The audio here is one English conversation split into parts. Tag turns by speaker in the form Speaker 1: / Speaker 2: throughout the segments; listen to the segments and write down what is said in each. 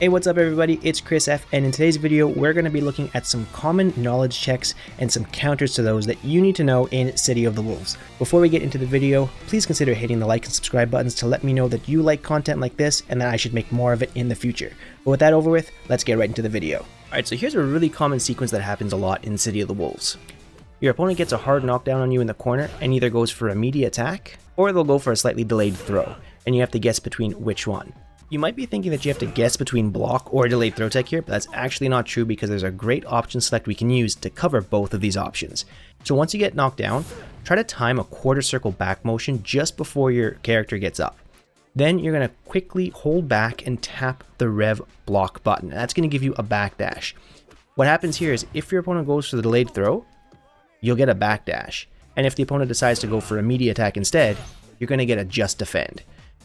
Speaker 1: Hey, what's up everybody, it's Chris F, and in today's video we're going to be looking at some common knowledge checks and some counters to those that you need to know in City of the Wolves. Before we get into the video, please consider hitting the like and subscribe buttons to let me know that you like content like this and that I should make more of it in the future. But with that over with, let's get right into the video. Alright, so here's a really common sequence that happens a lot in City of the Wolves. Your opponent gets a hard knockdown on you in the corner and either goes for a meaty attack, or they'll go for a slightly delayed throw, and you have to guess between which one. You might be thinking that you have to guess between block or delayed throw tech here, but that's actually not true because there's a great option select we can use to cover both of these options. So once you get knocked down, try to time a quarter circle back motion just before your character gets up. Then you're going to quickly hold back and tap the rev block button, and that's going to give you a backdash. What happens here is if your opponent goes for the delayed throw, you'll get a backdash, and if the opponent decides to go for a meaty attack instead, you're going to get a just defend.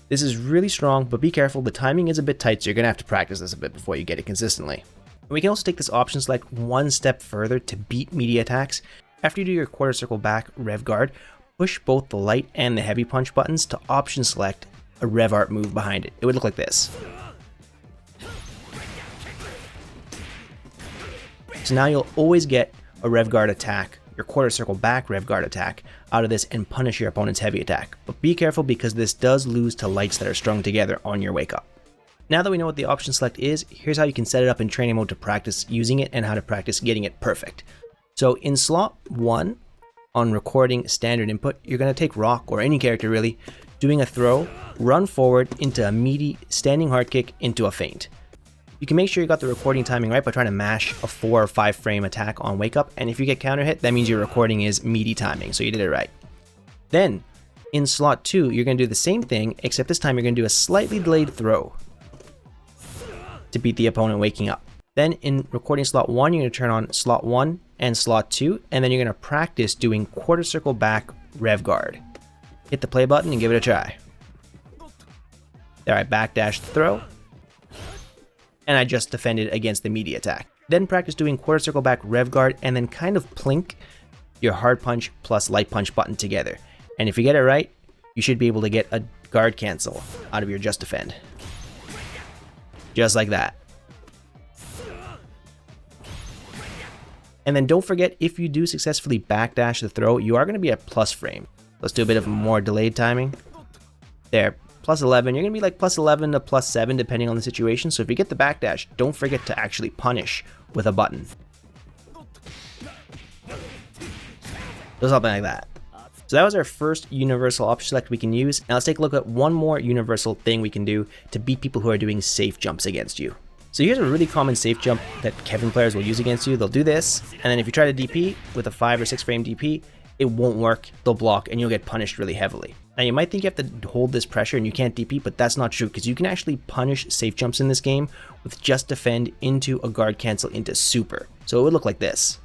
Speaker 1: This is really strong, but be careful, the timing is a bit tight, so you're going to have to practice this a bit before you get it consistently. And we can also take this option select one step further to beat meaty attacks. After you do your quarter circle back rev guard, push both the light and the heavy punch buttons to option select a rev art move behind it. It would look like this. So now you'll always get a rev guard attack, your quarter circle back rev guard attack out of this and punish your opponent's heavy attack. But be careful because this does lose to lights that are strung together on your wake up. Now that we know what the option select is, here's how you can set it up in training mode to practice using it and how to practice getting it perfect. So in slot 1 on recording standard input, you're going to take Rock or any character really, doing a throw, run forward into a meaty standing hard kick into a feint. You can make sure you got the recording timing right by trying to mash a 4 or 5 frame attack on wake up, and if you get counter hit, that means your recording is meaty timing, so you did it right. Then, in slot 2, you're going to do the same thing, except this time you're going to do a slightly delayed throw to beat the opponent waking up. Then in recording slot 1, you're going to turn on slot 1 and slot 2, and then you're going to practice doing quarter circle back rev guard. Hit the play button and give it a try. There, I backdash the throw, and I just defended against the meaty attack. Then practice doing quarter circle back rev guard and then kind of plink your hard punch plus light punch button together. And if you get it right, you should be able to get a guard cancel out of your just defend. Just like that. And then don't forget, if you do successfully backdash the throw, you are going to be at plus frame. Let's do a bit of more delayed timing. There. Plus 11, you're going to be like plus 11 to plus 7 depending on the situation, so if you get the backdash, don't forget to actually punish with a button. So something like that. So that was our first universal option select we can use. Now let's take a look at one more universal thing we can do to beat people who are doing safe jumps against you. So here's a really common safe jump that Kevin players will use against you. They'll do this, and then if you try to DP with a 5 or 6 frame DP, it won't work, they'll block, and you'll get punished really heavily. Now you might think you have to hold this pressure and you can't DP, but that's not true because you can actually punish safe jumps in this game with just defend into a guard cancel into super. So it would look like this.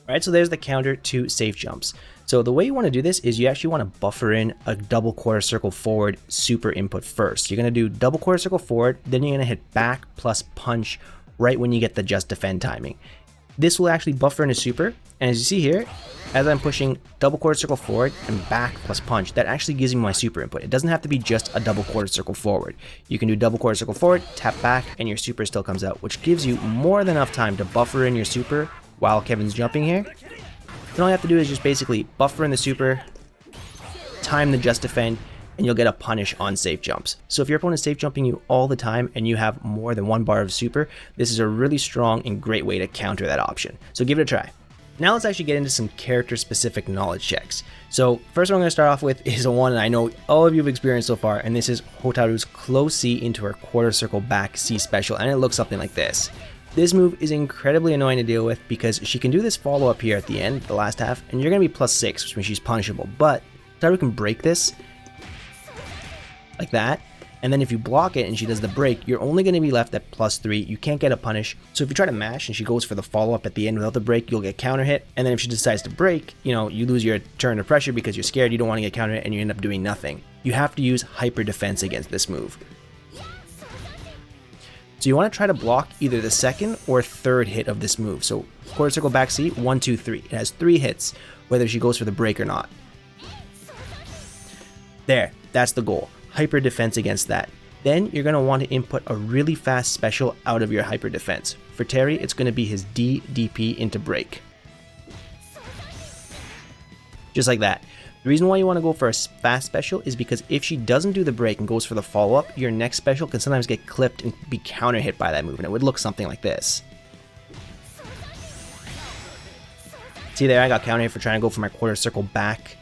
Speaker 1: Alright, so there's the counter to safe jumps. So the way you want to do this is you actually want to buffer in a double quarter circle forward super input first. You're going to do double quarter circle forward, then you're going to hit back plus punch right when you get the just defend timing. This will actually buffer in a super, and as you see here, as I'm pushing double quarter circle forward and back plus punch, that actually gives me my super input. It doesn't have to be just a double quarter circle forward. You can do double quarter circle forward, tap back, and your super still comes out, which gives you more than enough time to buffer in your super while Kevin's jumping here. And all you have to do is just basically buffer in the super, time the just defend, and you'll get a punish on safe jumps. So if your opponent is safe jumping you all the time and you have more than 1 bar of super, this is a really strong and great way to counter that option. So give it a try. Now let's actually get into some character specific knowledge checks. So first one I'm going to start off with is a one I know all of you have experienced so far, and this is Hotaru's close C into her quarter circle back C special, and it looks something like this. This move is incredibly annoying to deal with because she can do this follow up here at the end, the last half, and you're going to be plus 6, which means she's punishable, but Hotaru can break this like that, and then if you block it and she does the break, you're only going to be left at plus 3. You can't get a punish. So if you try to mash and she goes for the follow-up at the end without the break, you'll get counter hit, and then if she decides to break, you know, you lose your turn of pressure because you're scared, you don't want to get counter hit, and you end up doing nothing. You have to use hyper defense against this move. So you want to try to block either the second or third hit of this move. So quarter circle back C, 1, 2, 3. It has 3 hits, whether she goes for the break or not. There, that's the goal. hyper defense against that. Then you're going to want to input a really fast special out of your hyper defense. For Terry, it's going to be his DDP into break. Just like that. The reason why you want to go for a fast special is because if she doesn't do the break and goes for the follow-up, your next special can sometimes get clipped and be counter hit by that move, and it would look something like this. See there, I got counter hit for trying to go for my quarter circle back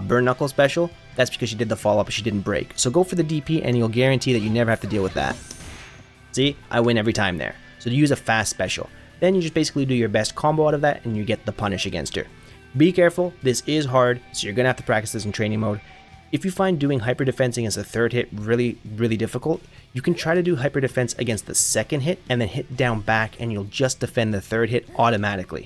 Speaker 1: burn knuckle special. That's because she did the follow-up and she didn't break. So go for the DP and you'll guarantee that you never have to deal with that. See, I win every time there. So use a fast special. Then you just basically do your best combo out of that and you get the punish against her. Be careful, this is hard, so you're going to have to practice this in training mode. If you find doing hyper defense against the third hit really difficult, you can try to do hyper defense against the second hit and then hit down back and you'll just defend the third hit automatically.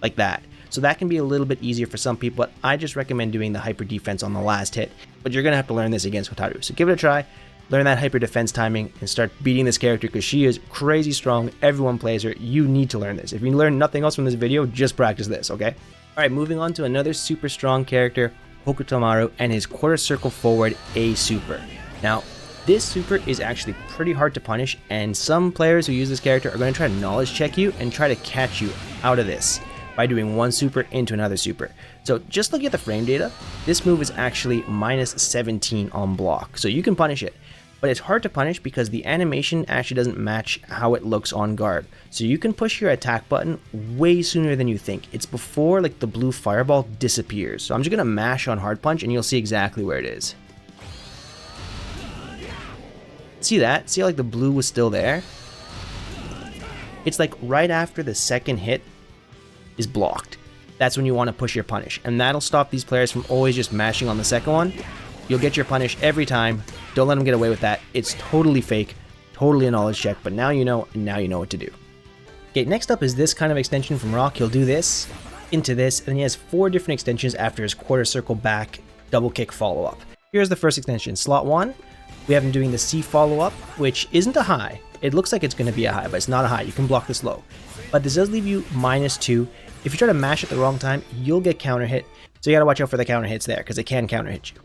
Speaker 1: Like that. So that can be a little bit easier for some people, but I just recommend doing the hyper defense on the last hit. But you're going to have to learn this against Hotaru. So give it a try, learn that hyper defense timing, and start beating this character because she is crazy strong. Everyone plays her. You need to learn this. If you learn nothing else from this video, just practice this, okay? Alright, moving on to another super strong character, Hakutomaru, and his quarter circle forward A super. Now, this super is actually pretty hard to punish, and some players who use this character are going to try to knowledge check you and try to catch you out of this by doing one super into another super. So just look at the frame data. This move is actually minus 17 on block, so you can punish it. But it's hard to punish because the animation actually doesn't match how it looks on guard. So you can push your attack button way sooner than you think. It's before like the blue fireball disappears. So I'm just gonna mash on hard punch and you'll see exactly where it is. See that? See how like the blue was still there? It's like right after the second hit is blocked. That's when you want to push your punish. And that'll stop these players from always just mashing on the second one. You'll get your punish every time. Don't let them get away with that. It's totally fake, totally a knowledge check, but now you know, and now you know what to do. Okay, next up is this kind of extension from Rock. He'll do this, into this, and then he has 4 different extensions after his quarter circle back double kick follow-up. Here's the first extension, slot 1. We have him doing the C follow-up, which isn't a high. It looks like it's going to be a high, but it's not a high. You can block this low. But this does leave you -2. If you try to mash at the wrong time, you'll get counter hit. So you gotta watch out for the counter hits there, because it can counter hit you.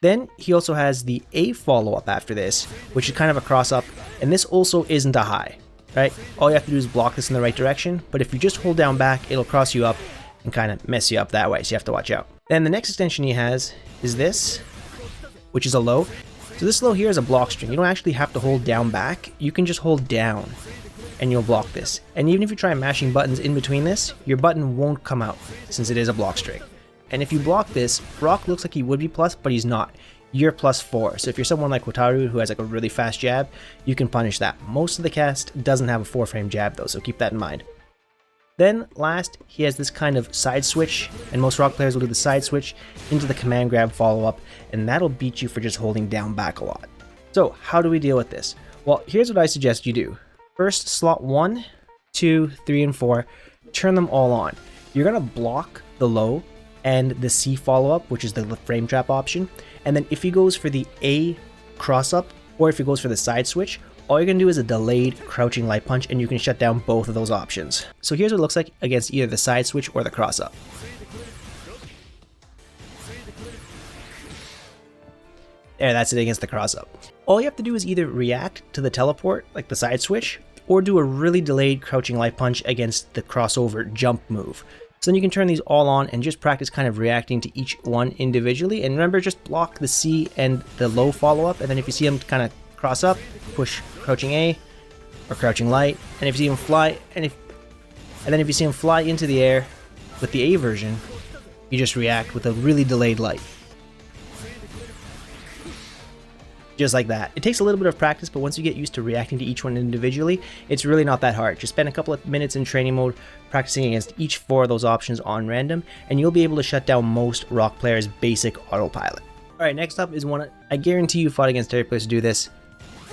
Speaker 1: Then he also has the A follow-up after this, which is kind of a cross-up, and this also isn't a high, right? All you have to do is block this in the right direction, but if you just hold down back, it'll cross you up and kind of mess you up that way, so you have to watch out. Then the next extension he has is this, which is a low. So this low here is a block string. You don't actually have to hold down back, you can just hold down and you'll block this. And even if you try mashing buttons in between this, your button won't come out since it is a block string. And if you block this, Rock looks like he would be plus, but he's not. You're +4. So if you're someone like Hotaru who has like a really fast jab, you can punish that. Most of the cast doesn't have a 4-frame jab though, so keep that in mind. Then last, he has this kind of side switch, and most Rock players will do the side switch into the command grab follow-up, and that'll beat you for just holding down back a lot. So how do we deal with this? Well, here's what I suggest you do. First, slot 1, 2, 3, and 4, turn them all on. You're gonna block the low and the C follow-up, which is the frame trap option. And then if he goes for the A cross-up, or if he goes for the side switch, all you're gonna do is a delayed crouching light punch, and you can shut down both of those options. So here's what it looks like against either the side switch or the cross-up. There, that's it against the cross-up. All you have to do is either react to the teleport, like the side switch, or do a really delayed crouching light punch against the crossover jump move. So then you can turn these all on and just practice kind of reacting to each one individually. And remember, just block the C and the low follow-up, and then if you see them kind of cross up, push crouching A or crouching light, and if you see him fly, and then if you see him fly into the air with the A version, you just react with a really delayed light. Just like that. It takes a little bit of practice, but once you get used to reacting to each one individually, it's really not that hard. Just spend a couple of minutes in training mode practicing against each 4 of those options on random, and you'll be able to shut down most Rock players' basic autopilot. Alright, next up is one I guarantee you fought against Terry players to do this.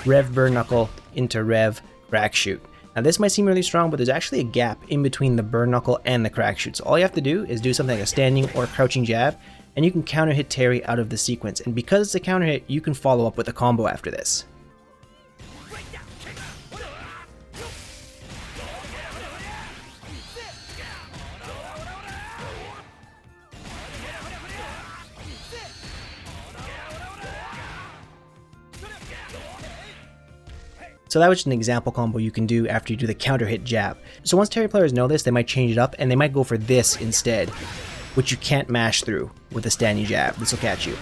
Speaker 1: Rev Burn Knuckle into Rev Crack Shoot. Now this might seem really strong, but there's actually a gap in between the Burn Knuckle and the Crack Shoot. So all you have to do is do something like a standing or crouching jab, and you can counter hit Terry out of the sequence. And because it's a counter hit, you can follow up with a combo after this. So that was just an example combo you can do after you do the counter hit jab. So once Terry players know this, they might change it up and they might go for this instead, which you can't mash through with a standing jab. This will catch you.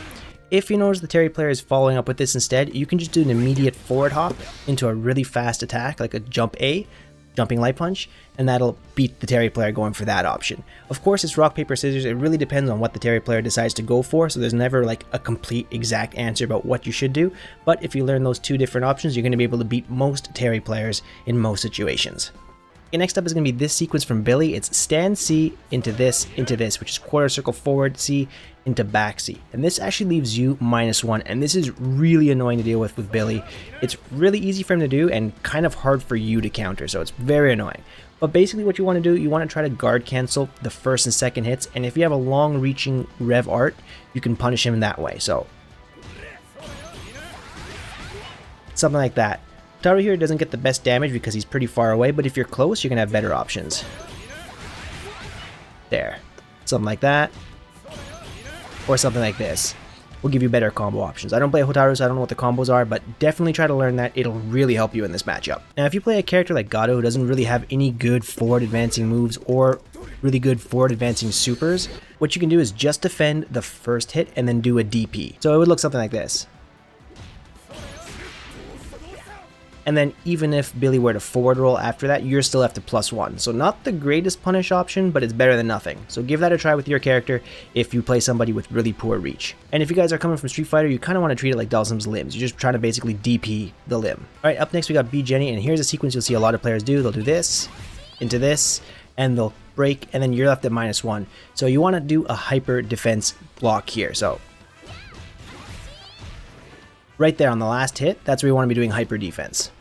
Speaker 1: If you notice the Terry player is following up with this instead, you can just do an immediate forward hop into a really fast attack, like a jump A, jumping light punch, and that'll beat the Terry player going for that option. Of course, it's rock, paper, scissors. It really depends on what the Terry player decides to go for, so there's never like a complete exact answer about what you should do, but if you learn those two different options, you're going to be able to beat most Terry players in most situations. Okay, next up is going to be this sequence from Billy. It's stand C into this, which is quarter circle forward C into back C. And this actually leaves you -1, and this is really annoying to deal with Billy. It's really easy for him to do and kind of hard for you to counter, so it's very annoying. But basically what you want to do, you want to try to guard cancel the first and second hits, and if you have a long reaching rev art, you can punish him that way. So something like that. Hotaru here doesn't get the best damage because he's pretty far away, but if you're close, you're going to have better options. There. Something like that. Or something like this. Will give you better combo options. I don't play Hotaru, so I don't know what the combos are, but definitely try to learn that. It'll really help you in this matchup. Now, if you play a character like Gato who doesn't really have any good forward advancing moves or really good forward advancing supers, what you can do is just defend the first hit and then do a DP. So it would look something like this. And then even if Billy were to forward roll after that, you're still left to +1. So not the greatest punish option, but it's better than nothing. So give that a try with your character if you play somebody with really poor reach. And if you guys are coming from Street Fighter, you kind of want to treat it like Dalsim's limbs. You're just trying to basically DP the limb. Alright, up next we got Jenet, and here's a sequence you'll see a lot of players do. They'll do this, into this, and they'll break, and then you're left at -1. So you want to do a hyper defense block here. So right there on the last hit, that's where you want to be doing hyper defense.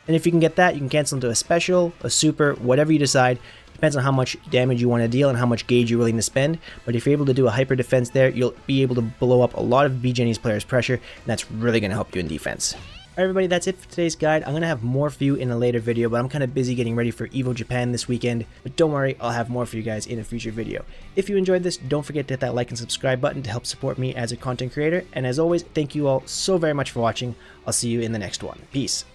Speaker 1: And if you can get that, you can cancel into a special, a super, whatever you decide. Depends on how much damage you want to deal and how much gauge you're willing to spend. But if you're able to do a hyper defense there, you'll be able to blow up a lot of Jenet's players' pressure, and that's really going to help you in defense. Alright everybody, that's it for today's guide. I'm going to have more for you in a later video, but I'm kind of busy getting ready for EVO Japan this weekend. But don't worry, I'll have more for you guys in a future video. If you enjoyed this, don't forget to hit that like and subscribe button to help support me as a content creator. And as always, thank you all so very much for watching. I'll see you in the next one. Peace.